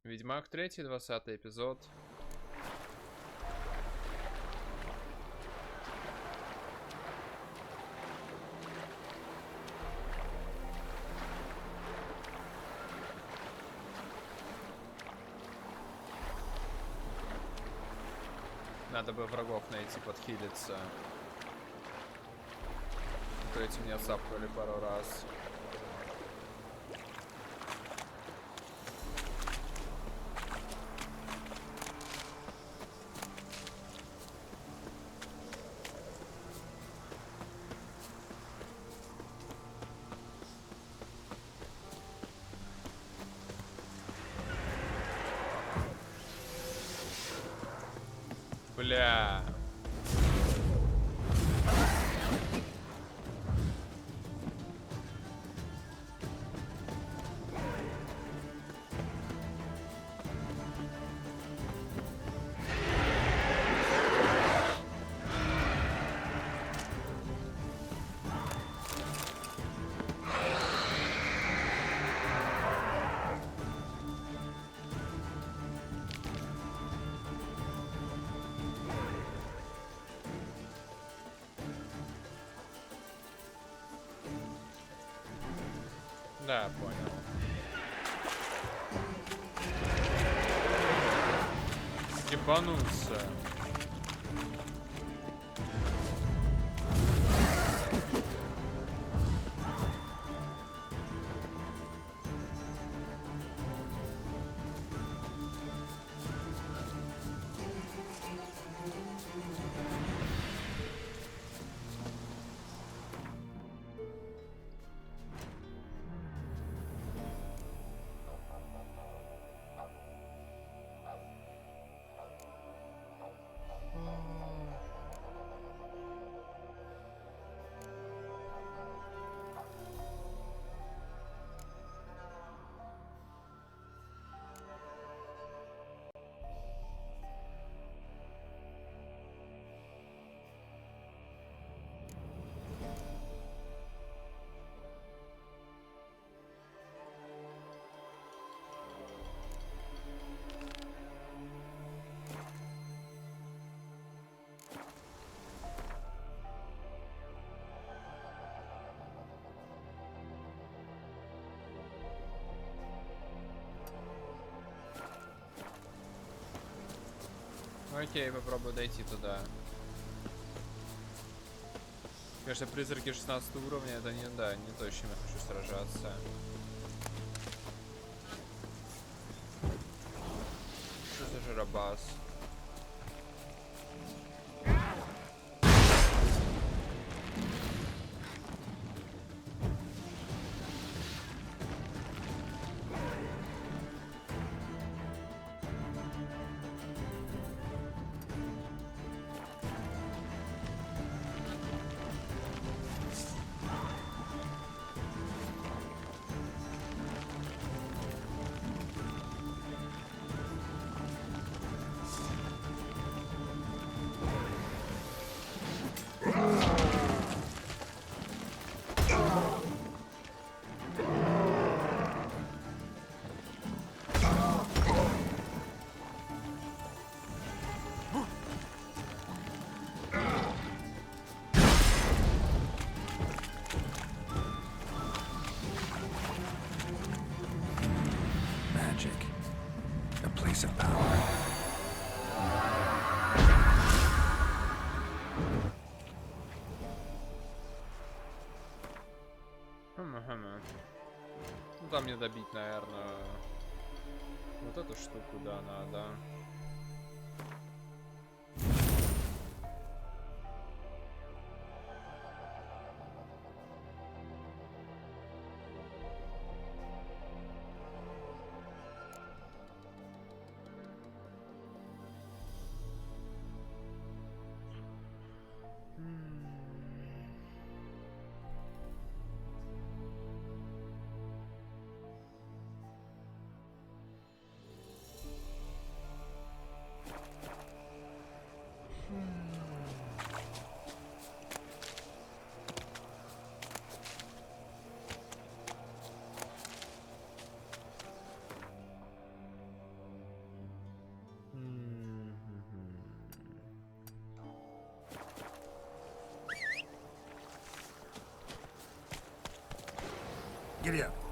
Ведьмак 3, 20 эпизод. Надо бы врагов найти, подхилиться. То эти меня сапнули пару раз. Бля. Да, понял. Ебанулся. Окей, попробую дойти туда. Конечно, призраки 16 уровня, это не, да, не то, с чем я хочу сражаться. Что за жиробас? Ну там мне добить, наверное, вот эту штуку, да, надо. Giddy up.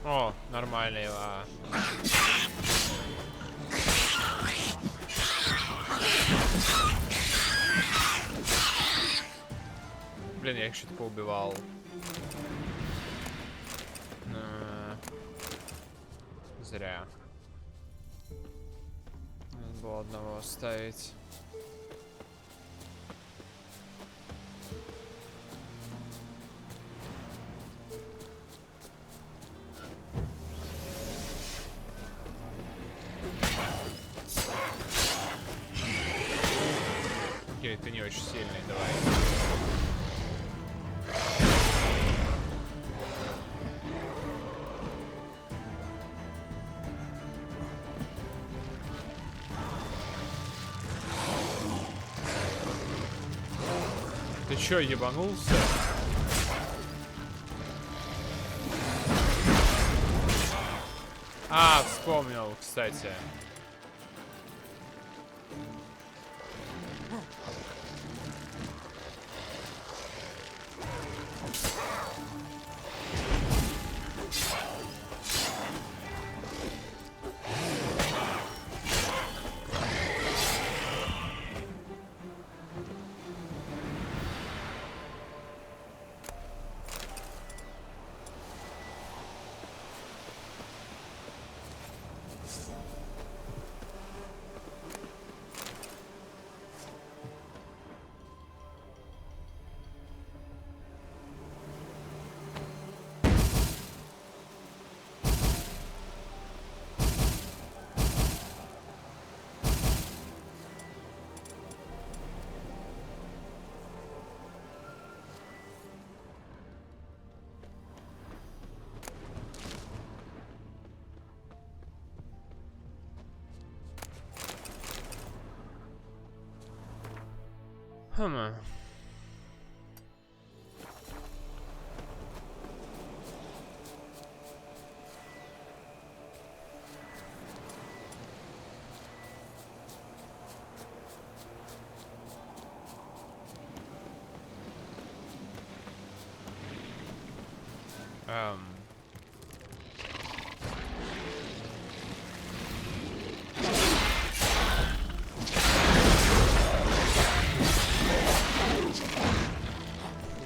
О, нормальный, Блин, я их что-то поубивал. Зря. Надо было одного оставить. Окей, ты не очень сильный, давай. Ты чё, ебанулся? А, вспомнил, кстати.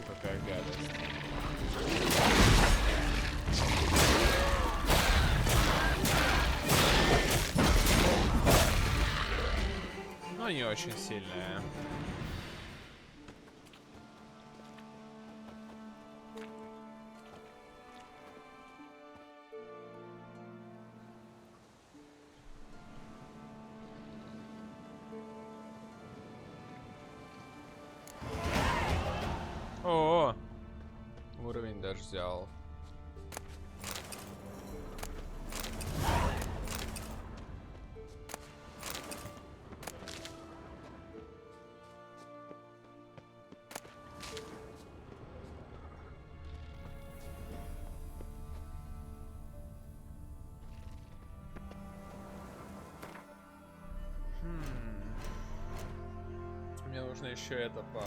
Какая гадость. Но не очень сильная. О, уровень даже взял. Мне нужно еще это по...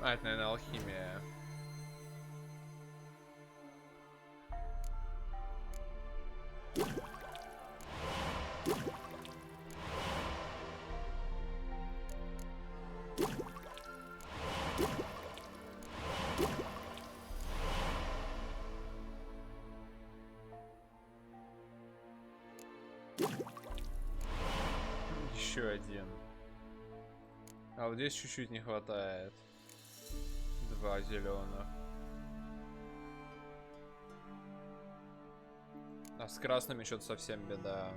А, это, наверное, алхимия. — еще один. А вот здесь чуть-чуть не хватает. 2 зеленых. А с красными что-то совсем беда.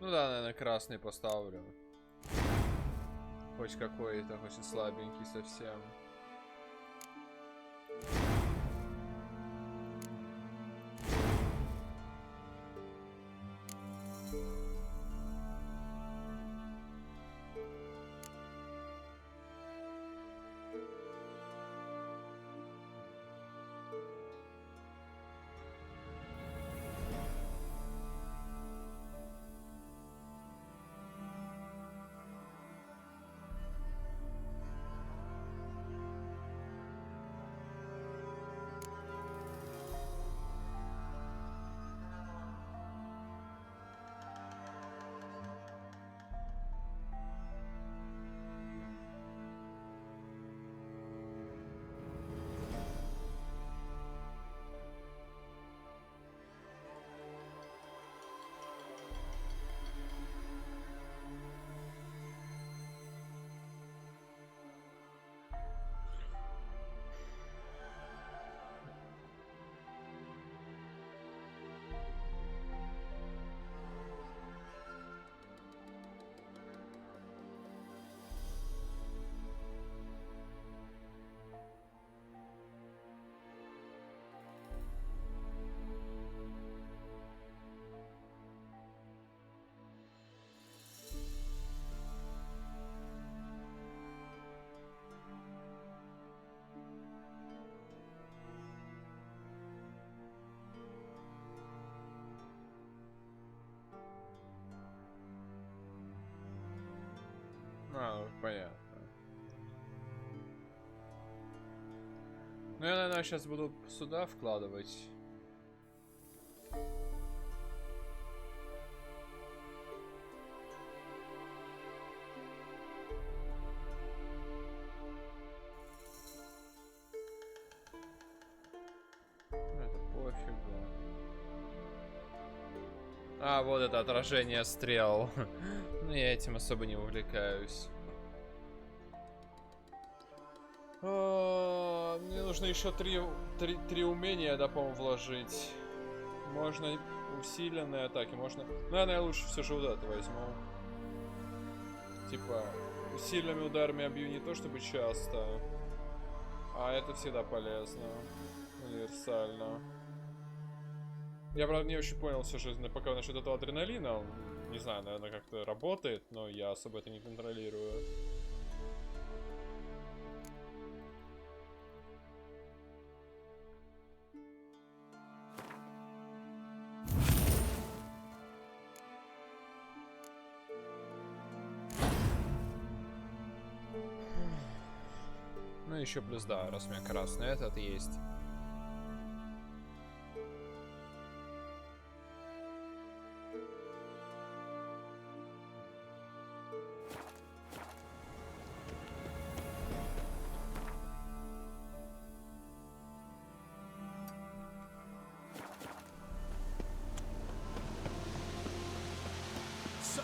Ну да, наверное, красный поставлю. Хоть какой-то, хоть и слабенький совсем. А, понятно. Ну, я, наверное, сейчас буду сюда вкладывать. Это пофигу. А, вот это отражение стрел. Ну, я этим особо не увлекаюсь. Мне нужно еще три умения, да, по-моему, вложить. Можно усиленные атаки, можно... Наверное, я лучше все же вот это возьму. Типа, усиленными ударами я бью не то чтобы часто, а это всегда полезно. Универсально. Я, правда, не очень понял все же пока насчет этого адреналина. Он, не знаю, наверное, как-то работает, но я особо это не контролирую. Ну, еще плюс, да, раз у меня красный этот есть. Sir,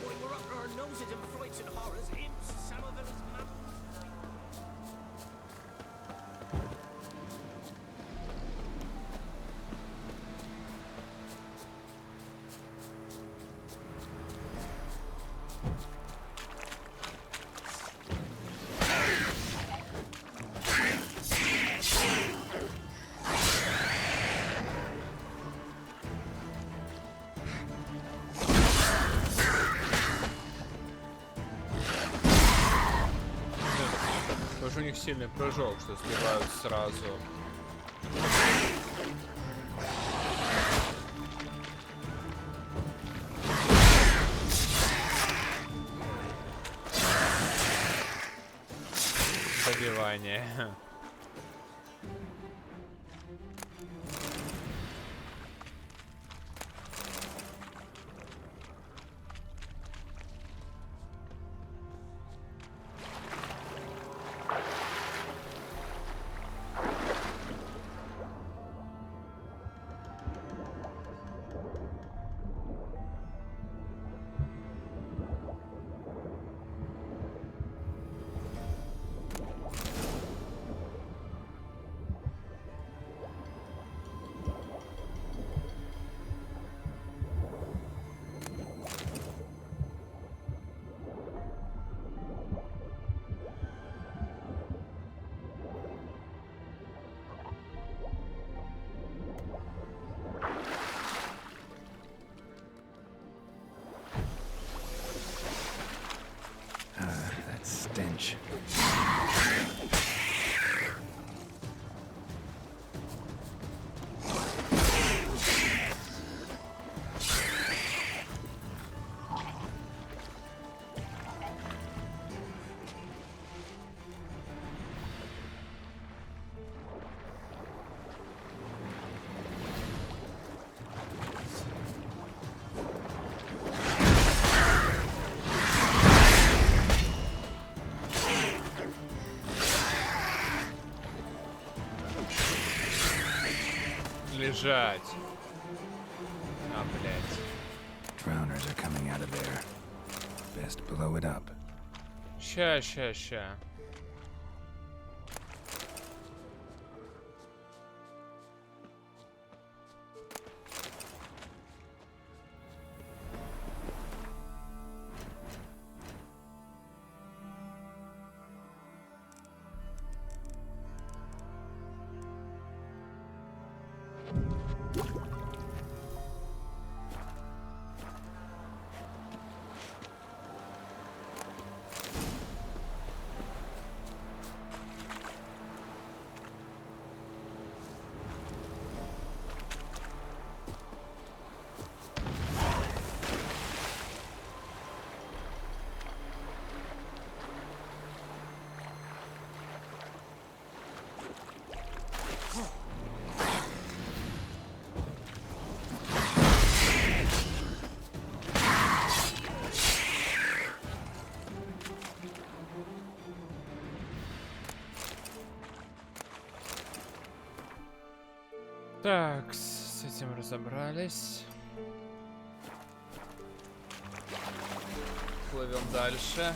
we were up our noses in frights and horrors. Imps, Тоже у них сильный прыжок, что сливают сразу. Добивание. Stench. Лежать. А, блядь. Drowners are coming out of there. Best blow it up. Ща. Так, с этим разобрались. Плывем дальше.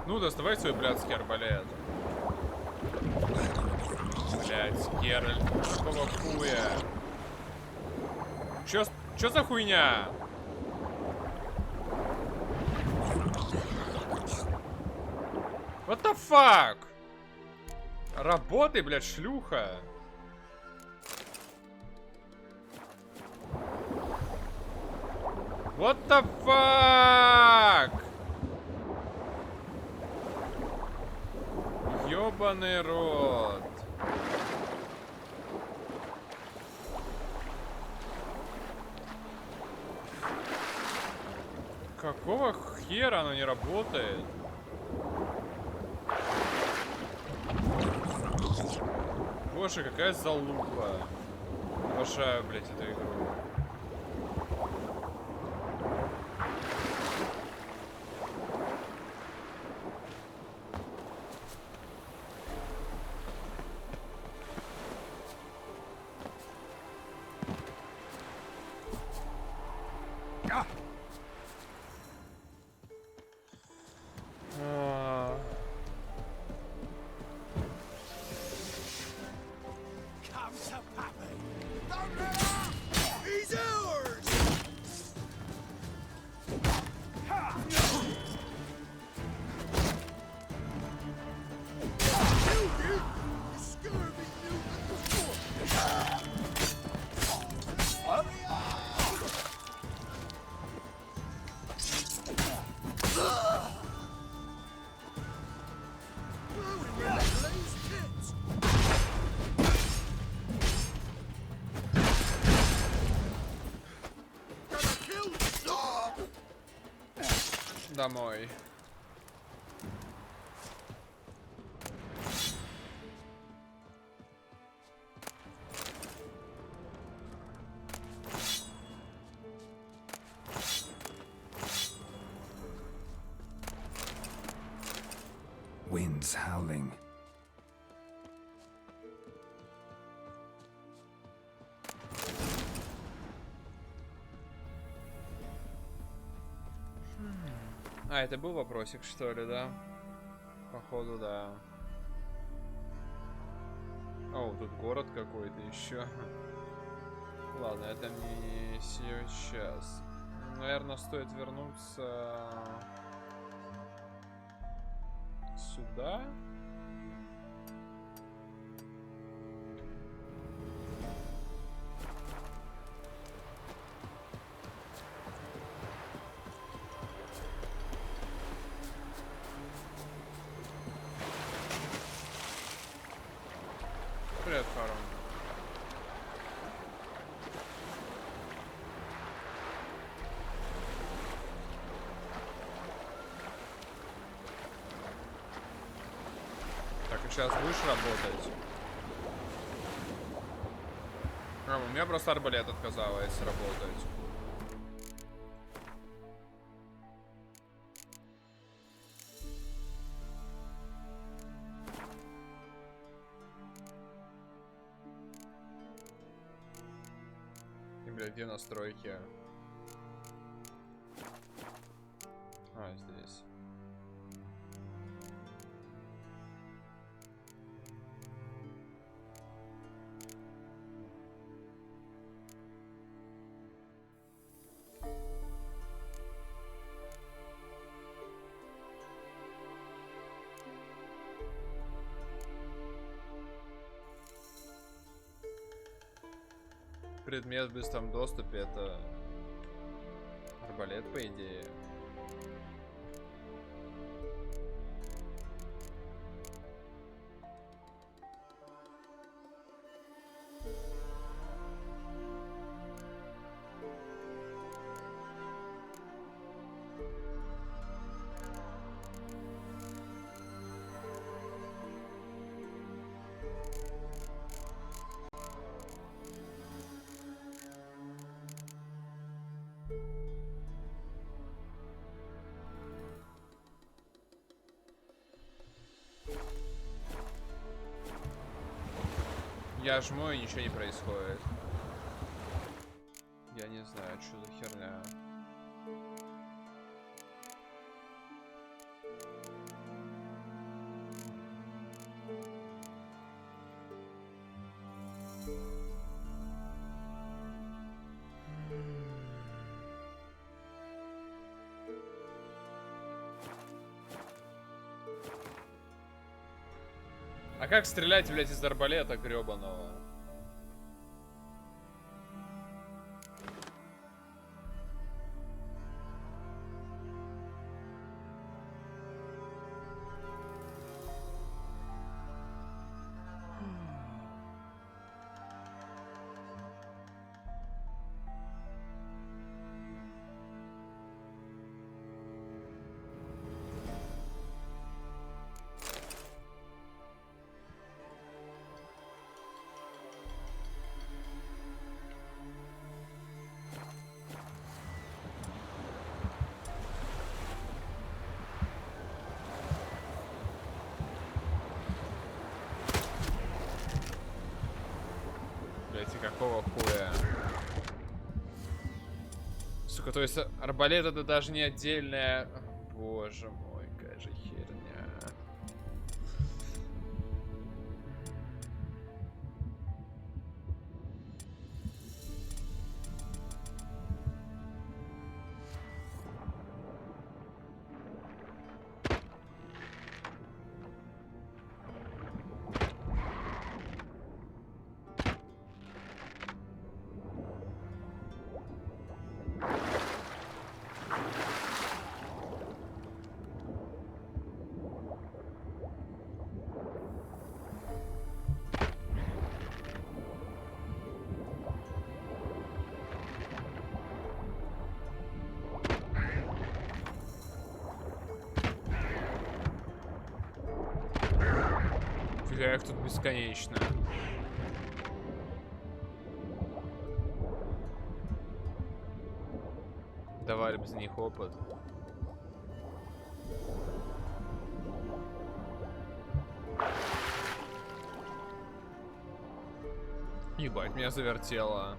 Ну, доставай свой блядский арбалет. Блядь, Геральт, какого хуя? Чё за хуйня? What the fuck? Работай, блядь, шлюха. What the fuck? Ёбаный рот. Какого хера оно не работает? Боже, какая залупа. Обожаю, блядь, эту игру. Домой. Winds howling. А, это был вопросик, что ли, да? Походу, да. О, тут город какой-то еще. Ладно, это не сейчас. Наверное, стоит вернуться сюда. Привет, Барон. Так, и сейчас будешь работать? А, у меня просто арбалет отказывается работать. И, блядь, где настройки? А, здесь. Предмет в быстром доступе — это арбалет, по идее. Я жму, и ничего не происходит. Я не знаю, что за херня. А как стрелять, блядь, из арбалета гребаного? Какого хуя? Сука, то есть арбалет — это даже не отдельная... Боже мой, какая же херня. бесконечно. Давали бы за них опыт. Ебать, меня завертело.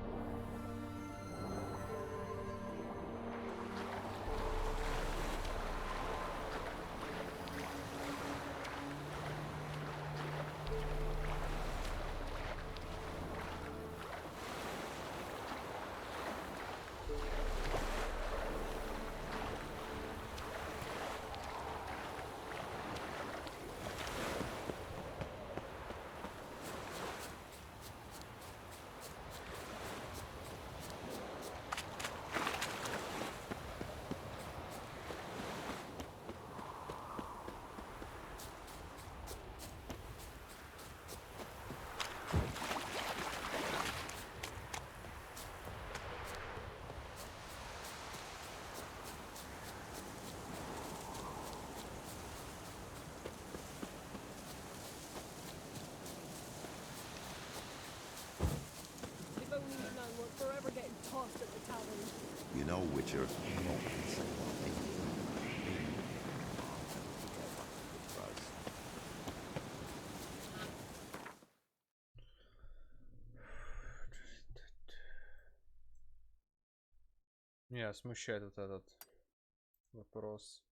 You know, Witcher. Меня смущает вот этот вопрос.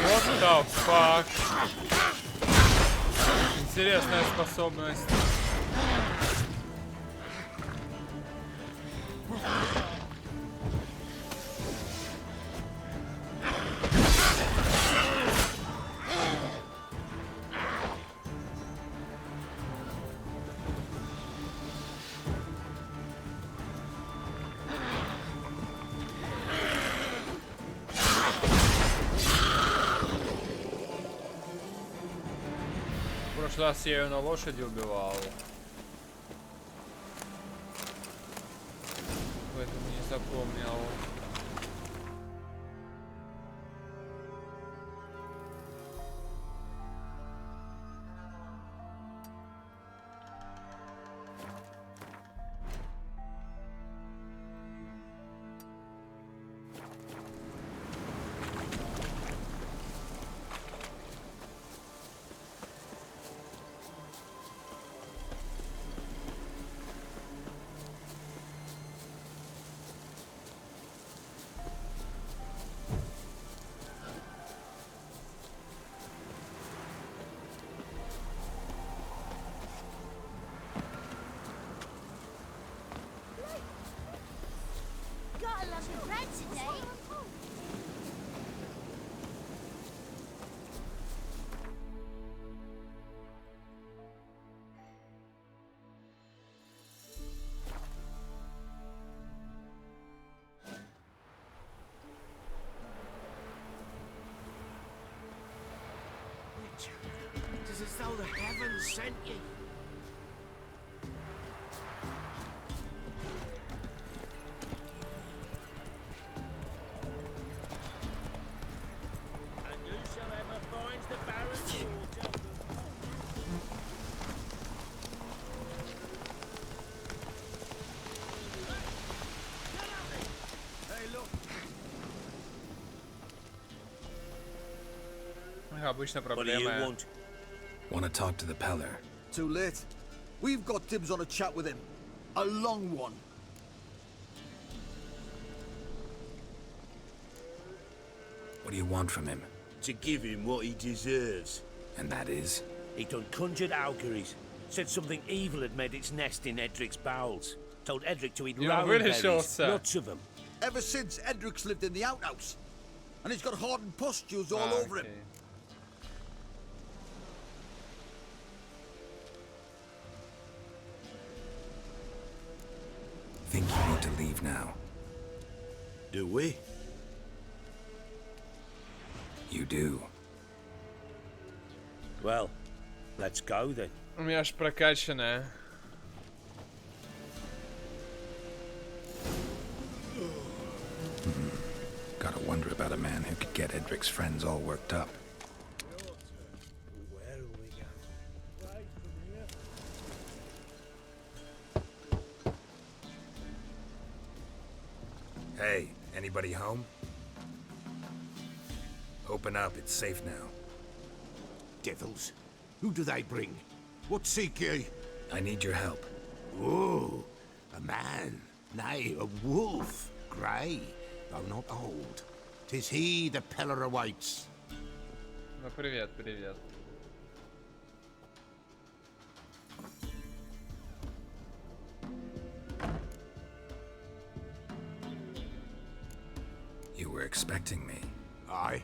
What the fuck? Интересная способность. В прошлый раз я ее на лошади убивал. Поэтому не запомнил. It's as though the heavens sent you. And whosoever finds the Baron's daughter. Hey, look. Обычно What do you проблема. want? Want to talk to the Peller. Too late. We've got dibs on a chat with him. A long one. What do you want from him? To give him what he deserves. And that is? He done conjured auguries. Said something evil had made its nest in Edric's bowels. Told Edric to eat Я rowan вылечился. berries, lots of them. Ever since Edric's lived in the outhouse. And he's got hardened pustules all over him. Think you need to leave now. Do we? You do. Well, let's go then. У меня аж прокачанная. Gotta wonder about a man who could get Edric's friends all worked up. Where are we going? Hey, anybody home? Open up, it's safe now. Devils, who do they bring? What seek ye? I need your help. Oh, a man, nay, a wolf, grey, though not old. 'Tis he the Peller awaits. Ну привет, привет. You were expecting me. Aye,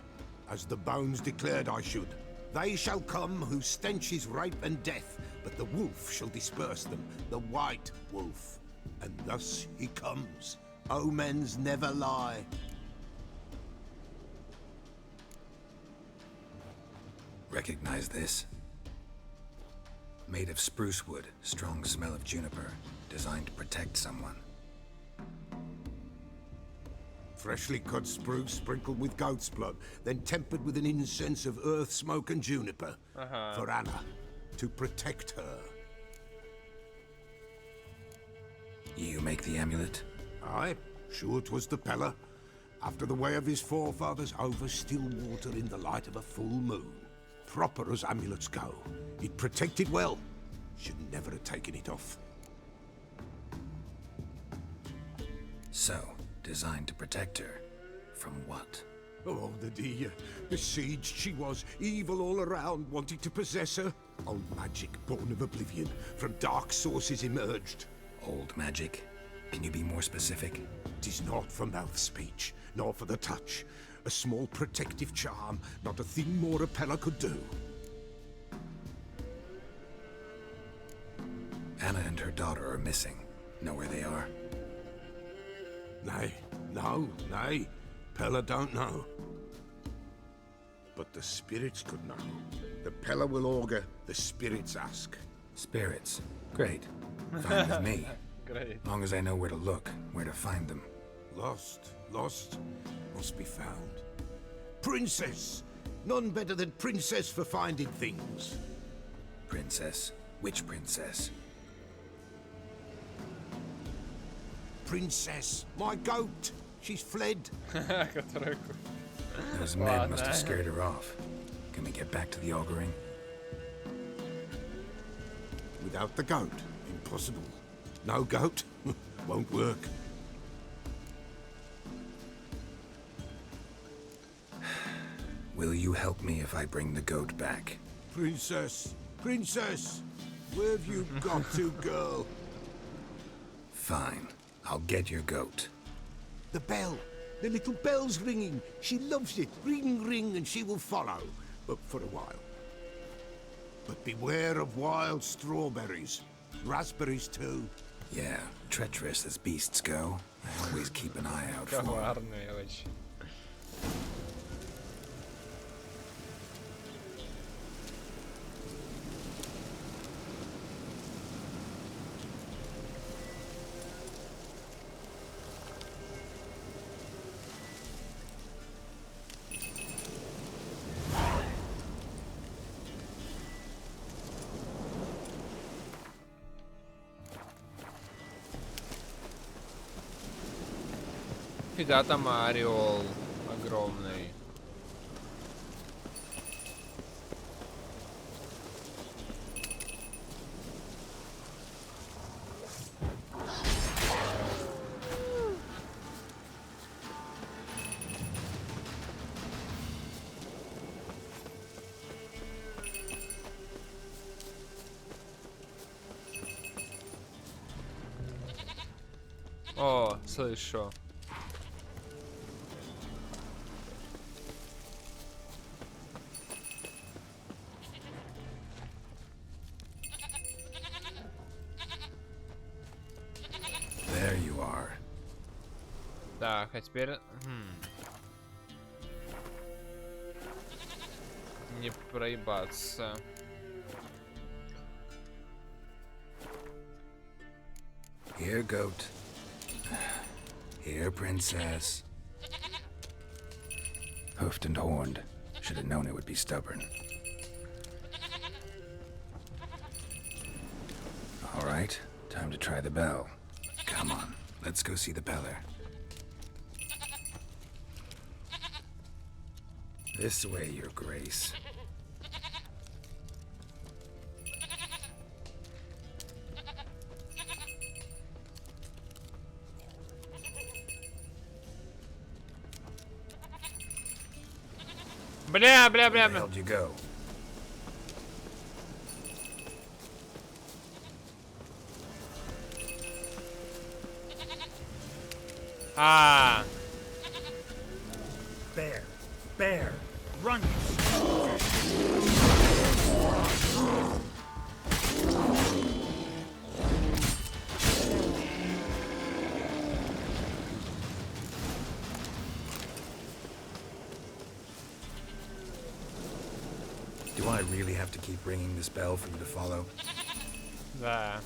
as the bones declared I should. They shall come whose stench is rape and death, but the wolf shall disperse them, the white wolf. And thus he comes. Omens never lie. Recognize this? Made of spruce wood, strong smell of juniper, designed to protect someone. Freshly cut spruce sprinkled with goat's blood, then tempered with an incense of earth, smoke and juniper. For Anna, to protect her. You make the amulet? Aye, sure 'twas the Peller. After the way of his forefathers, over still water in the light of a full moon. Proper as amulets go. It protected well. Should never have taken it off. So, designed to protect her. From what? Oh, the dear. Besieged she was, evil all around, wanting to possess her. Old magic, born of oblivion, from dark sources emerged. Old magic? Can you be more specific? 'Tis not for mouth speech, nor for the touch. A small protective charm, not a thing more a Peller could do. Anna and her daughter are missing. Know where they are? Nay, no, nay. Peller don't know. But the spirits could know. The Peller will augur, the spirits ask. Spirits. Great. Fine with me. Great. Long as I know where to look, where to find them. Lost, must be found. Princess! None better than Princess for finding things. Princess? Which princess? Princess, my goat! She's fled. Которая- Those men must have scared her off. Can we get back to the auguring? Without the goat, impossible. No goat, won't work. Will you help me if I bring the goat back? Princess, princess! Where have you got to, girl? Fine. I'll get your goat. The bell. The little bell's ringing. She loves it. Ring, ring, and she will follow. But for a while. But beware of wild strawberries. Raspberries, too. Yeah, treacherous as beasts go. I always keep an eye out for 'em. Коварные очень. Фига там ореол огромный. О, слышу. There you are. Так, а теперь... Не проебаться. Here, goat. Here, princess. Hoofed and horned. Should have known it would be stubborn. All right, time to try the bell. Come on, let's go see the Peller. This way, Your Grace. Бля. Where the hell'd you go? А, Bear, run! Do I really have to keep ringing this bell for you to follow? да.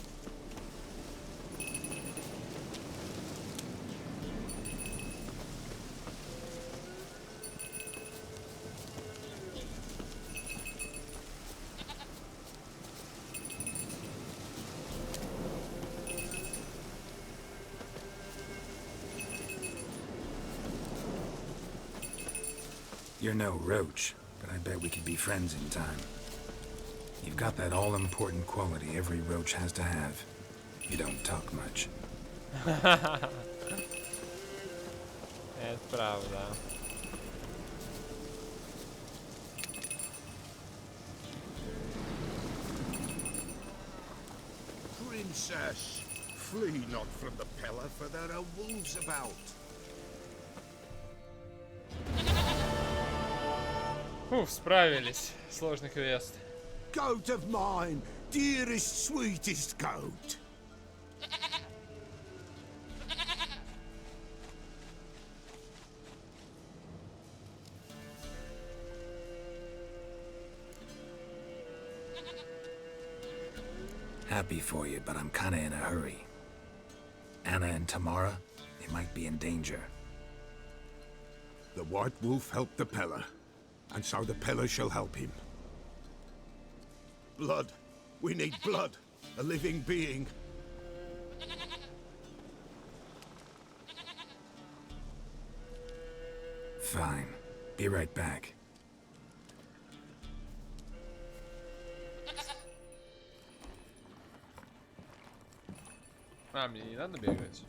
You're no roach, but I bet we could be friends in time. You've got that all-important quality every roach has to have. You don't talk much. Это правда. Princess, flee not from the Peller, for there are wolves about. Фух, справились. Сложный квест. Goat of mine, dearest, sweetest goat. Happy for you, but I'm kinda in a hurry. Anna and Tamara, they might be in danger. The White Wolf helped the Peller, and so the Peller shall help him. Blood. We need blood. A living being. Fine. Be right back. А, мне не надо бегать.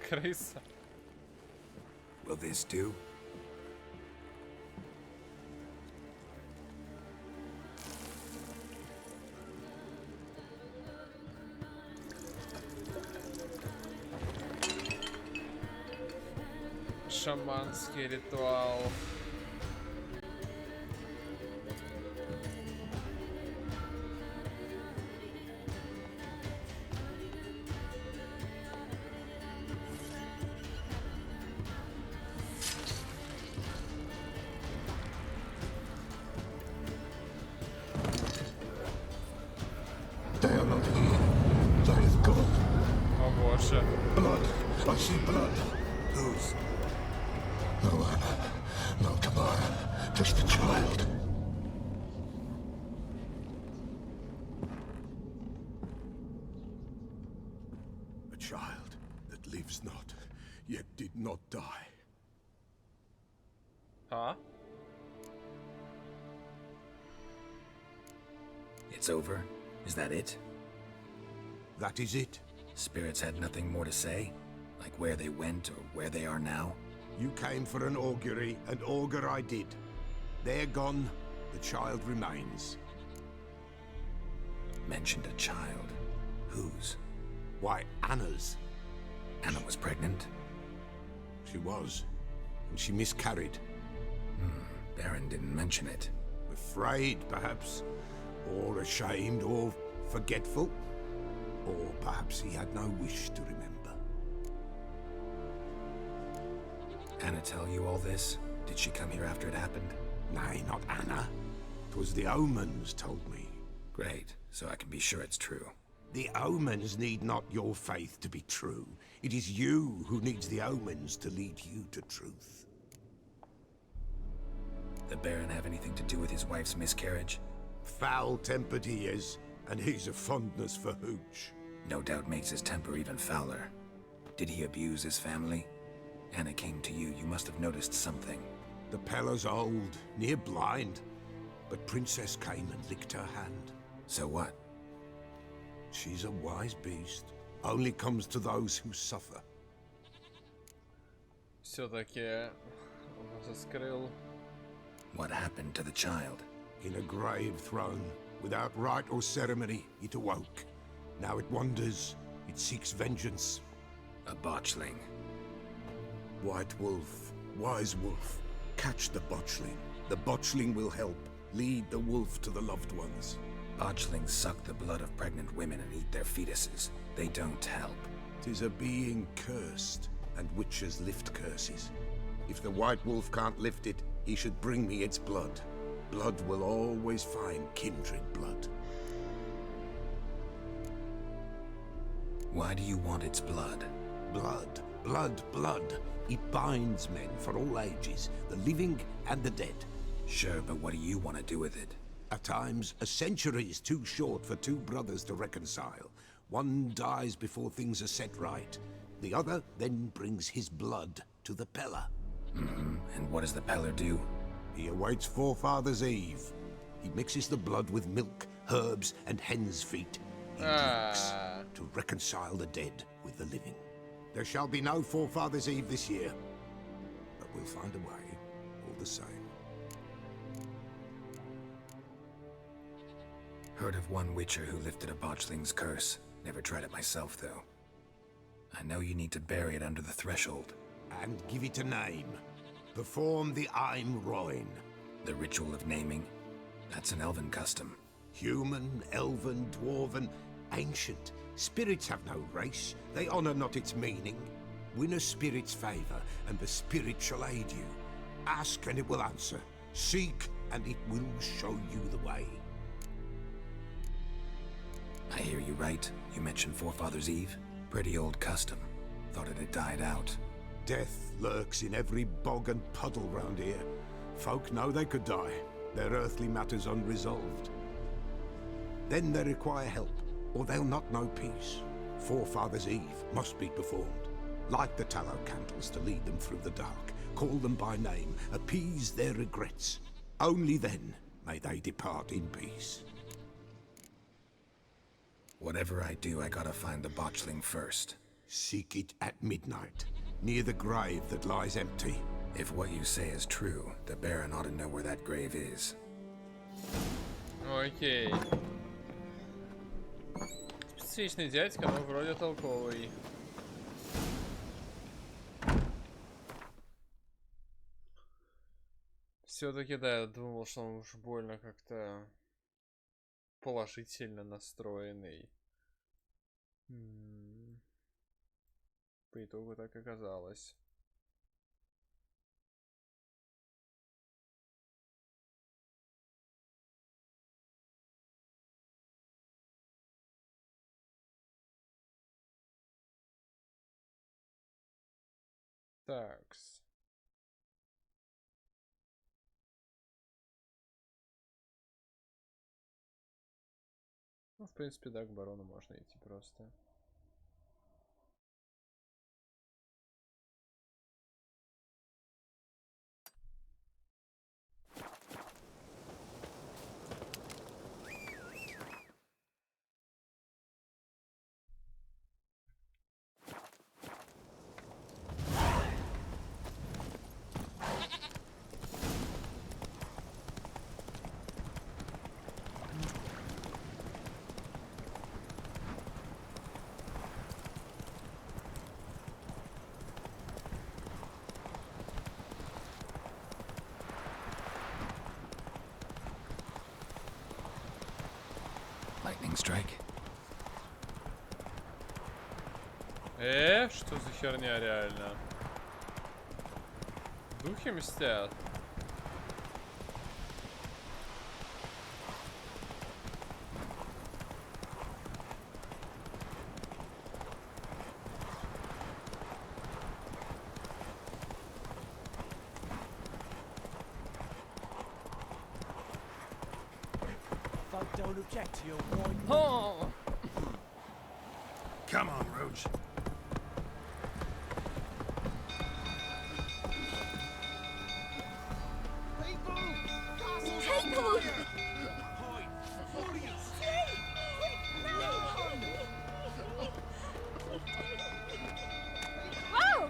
Крыса. Will this do? Шаманский ритуал. They are not here. There is God. О боже. Blood. I see blood. Whose? No Anna. No Tamara. Just the child. not die. Huh? It's over? Is that it? That is it. Spirits had nothing more to say? Like where they went or where they are now? You came for an augury, and augur I did. They're gone, the child remains. Mentioned a child. Whose? Why, Anna's. Anna was pregnant? She was, and she miscarried. Baron didn't mention it. Afraid, perhaps, or ashamed, or forgetful. Or perhaps he had no wish to remember. Anna tell you all this? Did she come here after it happened? Nay, not Anna. 'Twas the omens told me. Great, so I can be sure it's true. The omens need not your faith to be true. It is you who needs the omens to lead you to truth. The Baron have anything to do with his wife's miscarriage? Foul-tempered he is, and he's a fondness for hooch. No doubt makes his temper even fouler. Did he abuse his family? Anna came to you, you must have noticed something. The Pella's old, near blind, but Princess came and licked her hand. So what? She's a wise beast. Only comes to those who suffer. Все-таки он раскрыл. What happened to the child? In a grave thrown, without rite or ceremony, it awoke. Now it wanders, it seeks vengeance. A botchling. White wolf, wise wolf, catch the botchling. The botchling will help, lead the wolf to the loved ones. Botchlings suck the blood of pregnant women and eat their fetuses. They don't help. 'Tis a being cursed, and witches lift curses. If the white wolf can't lift it, he should bring me its blood. Blood will always find kindred blood. Why do you want its blood? Blood, blood, blood. It binds men for all ages, the living and the dead. Sure, but what do you want to do with it? At times, a century is too short for two brothers to reconcile. One dies before things are set right. The other then brings his blood to the Pella. And what does the Peller do? He awaits Forefathers' Eve. He mixes the blood with milk, herbs, and hen's feet. He drinks to reconcile the dead with the living. There shall be no Forefathers' Eve this year, but we'll find a way, all the same. Heard of one witcher who lifted a botchling's curse. Never tried it myself, though. I know you need to bury it under the threshold. And give it a name. Perform the Aim Roin. The ritual of naming? That's an elven custom. Human, elven, dwarven, ancient. Spirits have no race. They honor not its meaning. Win a spirit's favor, and the spirit shall aid you. Ask, and it will answer. Seek, and it will show you the way. I hear you right. You mentioned Forefathers' Eve? Pretty old custom. Thought it had died out. Death lurks in every bog and puddle round here. Folk know they could die, their earthly matters unresolved. Then they require help, or they'll not know peace. Forefathers' Eve must be performed. Light the tallow candles to lead them through the dark. Call them by name, appease their regrets. Only then may they depart in peace. Whatever I do, I gotta find the botchling first. Seek it at midnight, near the grave that lies empty. If what you say is true, the Baron ought to know where that grave is. Окей. Специфичный дядька, но вроде толковый. Все-таки, да, я думал, что он уж больно как-то положительно настроенный. По итогу так оказалось. Такс. Ну, в принципе, да, к барону можно идти просто. Lightning strike. Что за херня реально? Духи мстят. Don't object to your wine. Oh. Come on, Roach. People! Whoa!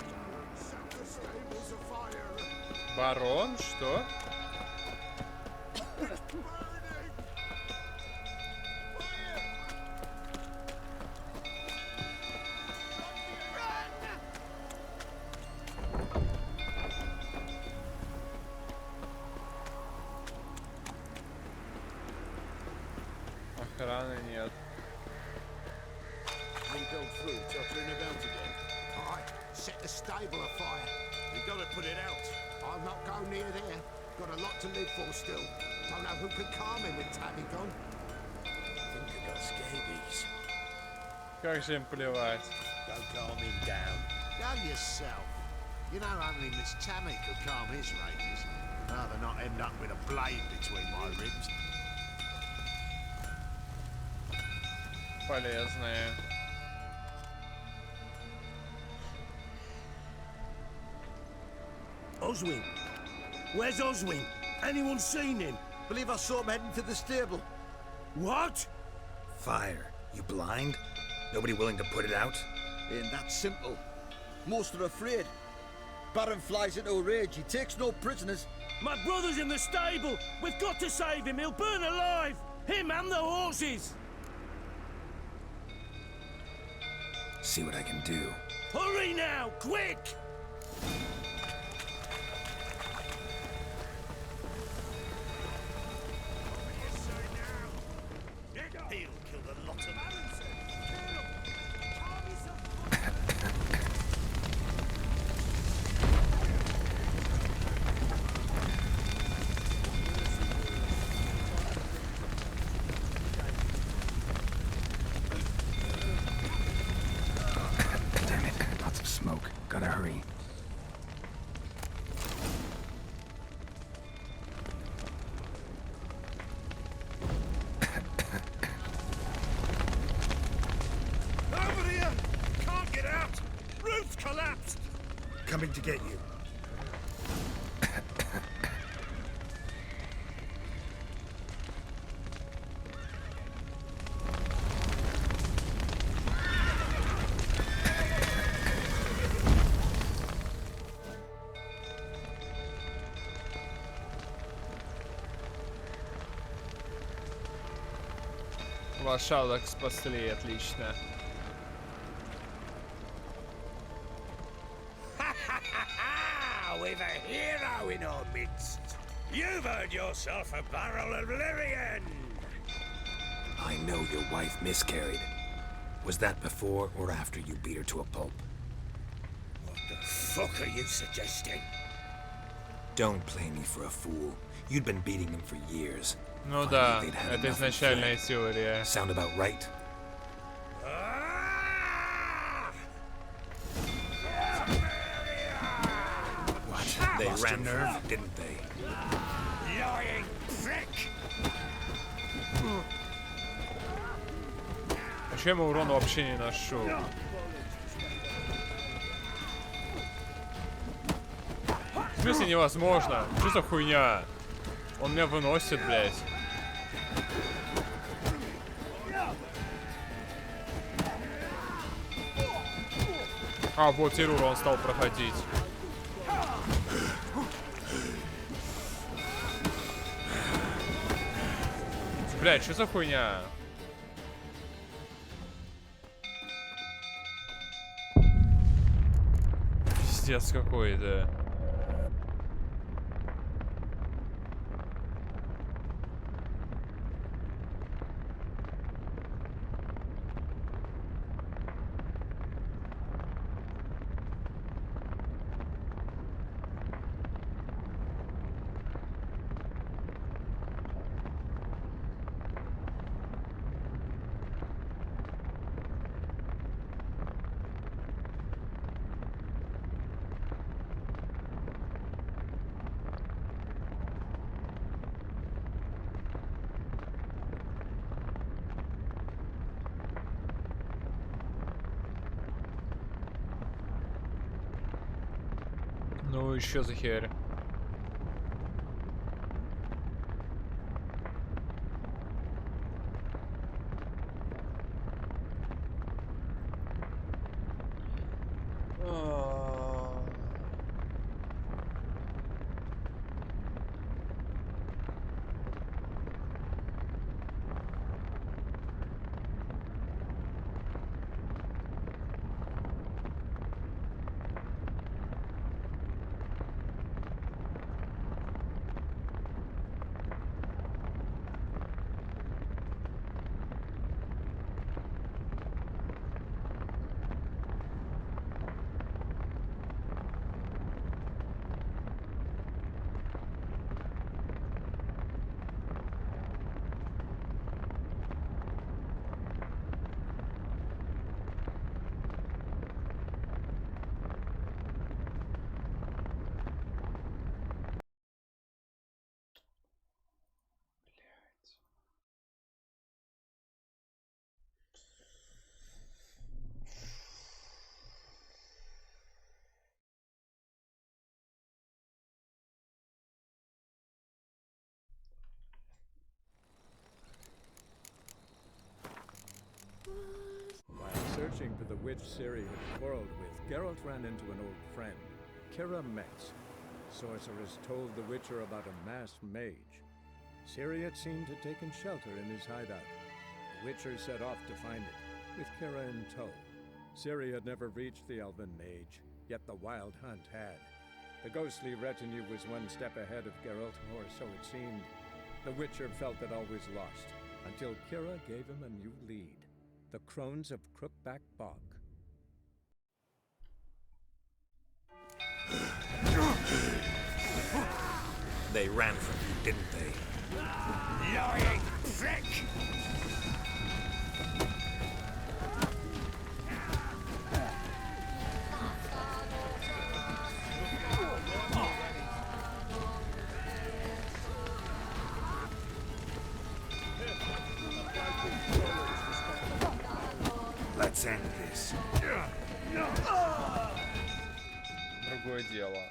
Барон, что? Охраны нет. We go through, tottering about again. Aye, set the stable afire. We gotta put it out. I'll not go near there. Got a lot to live for still. Don't know who can calm him with Tabby gone. Think I got scabies. Как же им плевать? Don't calm him down. Go yourself. You know only Miss Tammy could calm his rages. Rather not end up with a blade between my ribs. Полезные. Oswin. Where's Oswin? Anyone seen him? Believe I saw him heading to the stable. What? Fire. You blind? Nobody willing to put it out? Ain't that simple. Most are afraid. Baron flies into a rage. He takes no prisoners. My brother's in the stable. We've got to save him. He'll burn alive. Him and the horses. See what I can do. Hurry now, quick! He'll kill the lot of them. Damn it. Lots of smoke. Gotta hurry. Over here! Can't get out! Roof's collapsed! Coming to get you. Лошадок спасли, отлично. We've a hero in our midst. You've earned yourself a barrel of Lyrian. I know your wife miscarried. Was that before or after you beat her to a pulp? What the fuck are you suggesting? Don't play me for a fool. You'd been beating them for years. Ну Finally, да, they'd had это enough and изначальная fled. теория. Sound about right? What? They ran nerve, didn't they? Lying prick! А чё я ему урона вообще не ношу? В смысле невозможно? Что за хуйня? Он меня выносит, блядь. А, вот теперь урон стал проходить. Блядь, что за хуйня? Пиздец какой-то. еще за херь? While searching for the witch Ciri had quarreled with, Geralt ran into an old friend, Kira Metz. Sorceress told the Witcher about a masked mage. Ciri had seemed to taken shelter in his hideout. The Witcher set off to find it, with Kira in tow. Ciri had never reached the elven mage, yet the wild hunt had. The ghostly retinue was one step ahead of Geralt, or so it seemed. The Witcher felt that all was lost, until Kira gave him a new lead. The Crones of Crookback Bog. They ran from you, didn't they? Lying prick! Let's end this. Другое дело.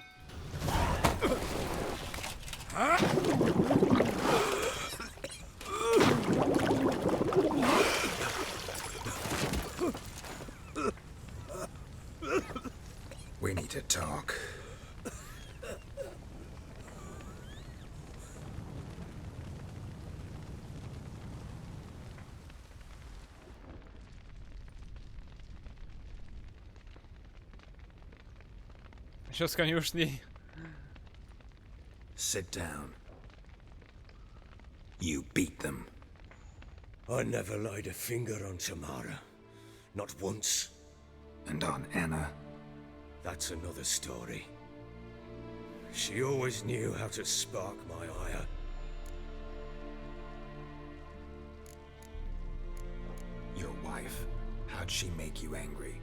We need to talk. Сейчас конюшней. Sit down. You beat them. I never laid a finger on Tamara. Not once. And on Anna. That's another story. She always knew how to spark my ire. Your wife. How'd she make you angry?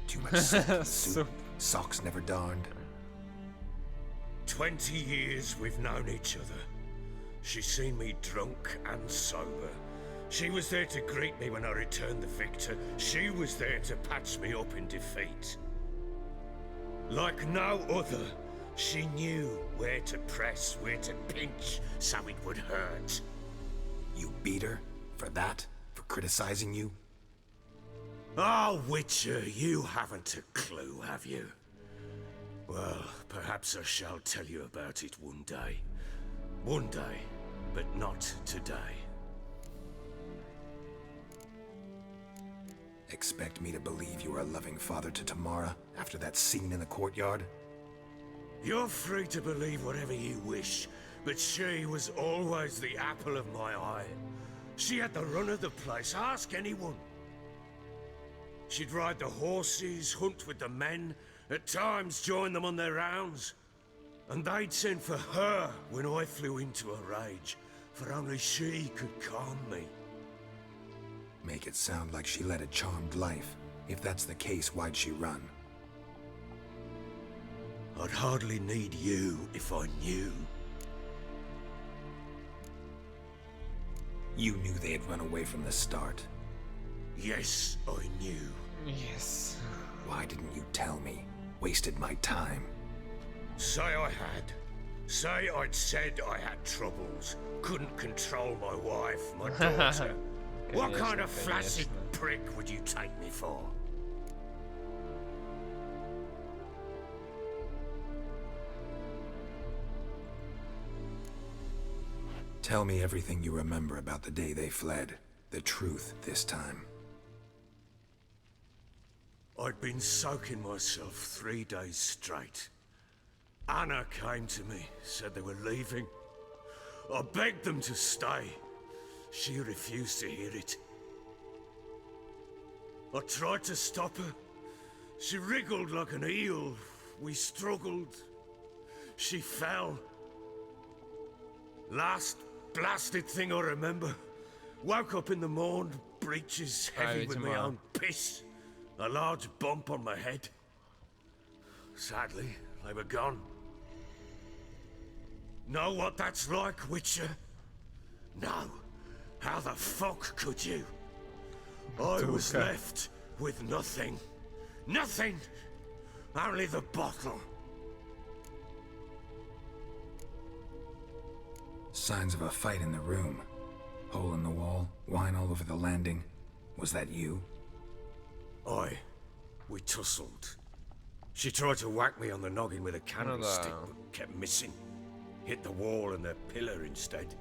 Too much soup in the soup? Socks never darned? 20 years we've known each other. She's seen me drunk and sober. She was there to greet me when I returned the victor. She was there to patch me up in defeat. Like no other, she knew where to press, where to pinch, so it would hurt. You beat her? For that? For criticizing you? Oh, Witcher, you haven't a clue, have you? Well, perhaps I shall tell you about it one day. One day, but not today. Expect me to believe you are a loving father to Tamara after that scene in the courtyard? You're free to believe whatever you wish, but she was always the apple of my eye. She had the run of the place, ask anyone. She'd ride the horses, hunt with the men, at times join them on their rounds. And they'd send for her when I flew into a rage, for only she could calm me. Make it sound like she led a charmed life. If that's the case, why'd she run? I'd hardly need you if I knew. You knew they had run away from the start. Yes, I knew. Yes. Why didn't you tell me? Wasted my time. Say I had. Say I'd said I had troubles. Couldn't control my wife, my daughter. What kind of flaccid prick would you take me for? Tell me everything you remember about the day they fled. The truth this time. I'd been soaking myself 3 days straight. Anna came to me, said they were leaving. I begged them to stay. She refused to hear it. I tried to stop her. She wriggled like an eel. We struggled. She fell. Last blasted thing I remember. Woke up in the morn, breeches heavy with my own piss. A large bump on my head. Sadly, they were gone. Know what that's like, Witcher? No. How the fuck could you? I was left with nothing. Nothing! Only the bottle. Signs of a fight in the room. Hole in the wall, wine all over the landing. Was that you? Aye. We tussled. She tried to whack me on the noggin with a candlestick, but kept missing. Hit the wall and the pillar instead.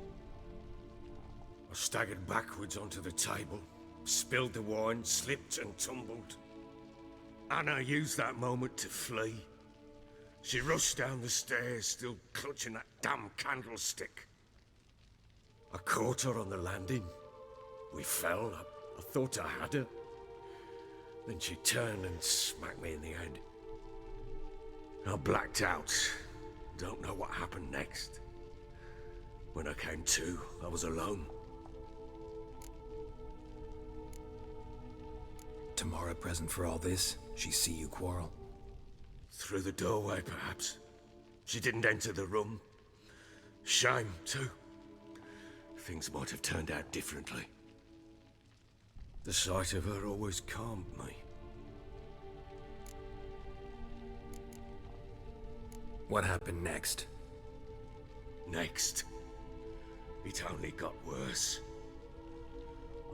I staggered backwards onto the table, spilled the wine, slipped and tumbled. Anna used that moment to flee. She rushed down the stairs, still clutching that damn candlestick. I caught her on the landing. We fell. I thought I had her. Then she turned and smacked me in the head. I blacked out. Don't know what happened next. When I came to, I was alone. Tamara present for all this? She see you quarrel? Through the doorway, perhaps. She didn't enter the room. Shame, too. Things might have turned out differently. The sight of her always calmed me. What happened next? Next, it only got worse.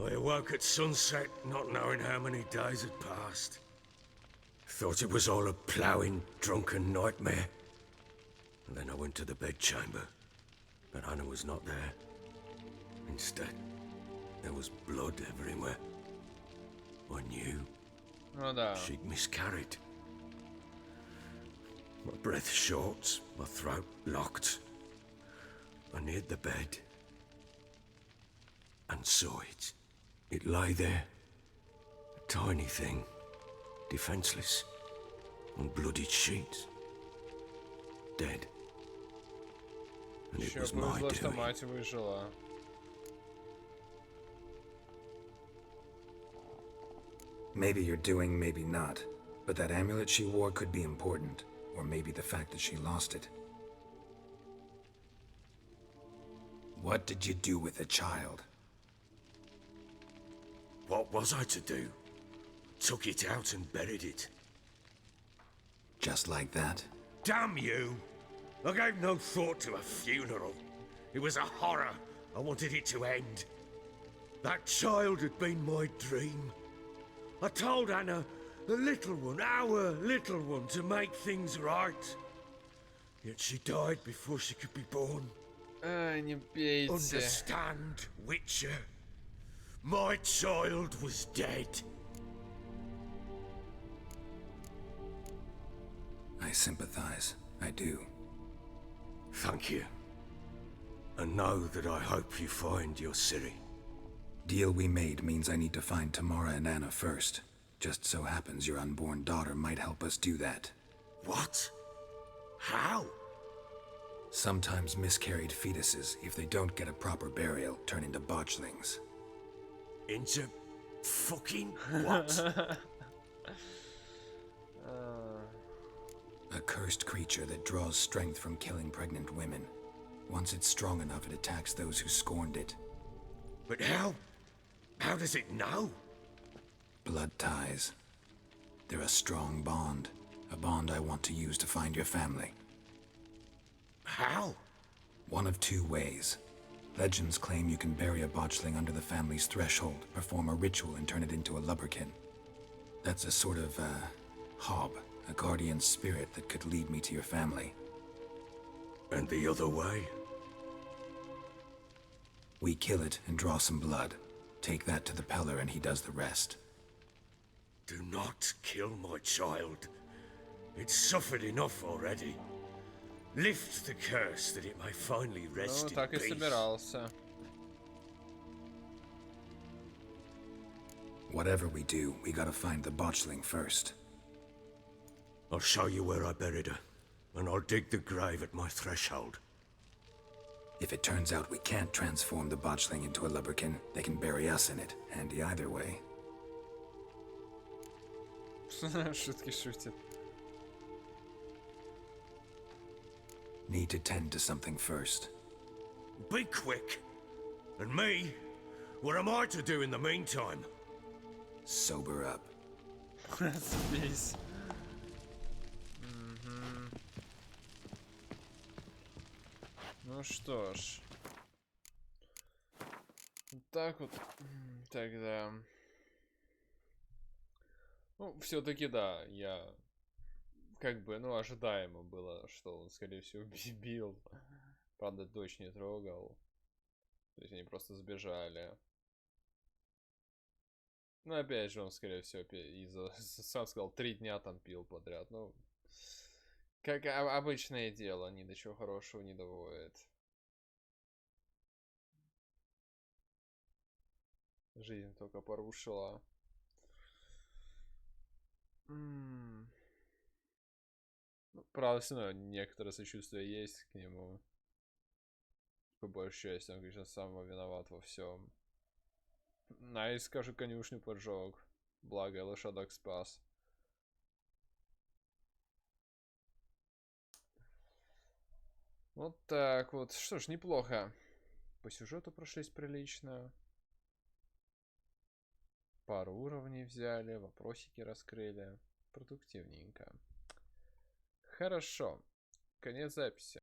I awoke at sunset, not knowing how many days had passed. Thought it was all a ploughing, drunken nightmare. And then I went to the bedchamber, but Anna was not there. Instead, there was blood everywhere. I knew she'd miscarried. My breath short, my throat locked. I neared the bed and saw it. It lay there, a tiny thing, defenseless, on bloodied sheets, dead. And it was my doing. Мать выжила. Maybe you're doing, maybe not. But that amulet she wore could be important. Or maybe the fact that she lost it. What did you do with the child? What was I to do? Took it out and buried it. Just like that? Damn you! I gave no thought to a funeral. It was a horror. I wanted it to end. That child had been my dream. I told Anna, the little one, our little one, to make things right. Yet she died before she could be born. Не пейте. Understand, Witcher? My child was dead. I sympathize. I do. Thank you. And know that I hope you find your Ciri. Deal we made means I need to find Tamara and Anna first. Just so happens your unborn daughter might help us do that. What? How? Sometimes miscarried fetuses, if they don't get a proper burial, turn into botchlings. Into fucking what? A cursed creature that draws strength from killing pregnant women. Once it's strong enough, it attacks those who scorned it. But how? How does it know? Blood ties. They're a strong bond. A bond I want to use to find your family. How? One of two ways. Legends claim you can bury a botchling under the family's threshold, perform a ritual, and turn it into a lubberkin. That's a sort of, hob, a guardian spirit that could lead me to your family. And the other way? We kill it and draw some blood. Take that to the Peller and he does the rest. Do not kill my child. It's suffered enough already. Lift the curse that it may finally rest Ну, in так и peace. собирался. Whatever we do, we gotta find the botchling first. I'll show you where I buried her, and I'll dig the grave at my threshold. If it turns out we can't transform the botchling into a lubberkin, they can bury us in it. Handy either way. Шутки шутит. Need to tend to something first. Be quick. And me? What am I to do in the meantime? Sober up. Спись. Ну что ж. Так вот. Тогда. Ну, все-таки да, я как бы, ну, ожидаемо было, что он, скорее всего, бил. Правда, дочь не трогал. То есть они просто сбежали. Ну, опять же, он, скорее всего, сам сказал, 3 дня там пил подряд. Ну, как обычное дело, ни до чего хорошего не доводит. Жизнь только порушила. Ну, правда, все равно некоторое сочувствие есть к нему. По большей части, он, конечно, сам виноват во всем. Найс, скажу, конюшню поджег. Благо, я лошадок спас. Вот так вот. Что ж, неплохо. По сюжету прошлись прилично. Пару уровней взяли, вопросики раскрыли. Продуктивненько. Хорошо. Конец записи.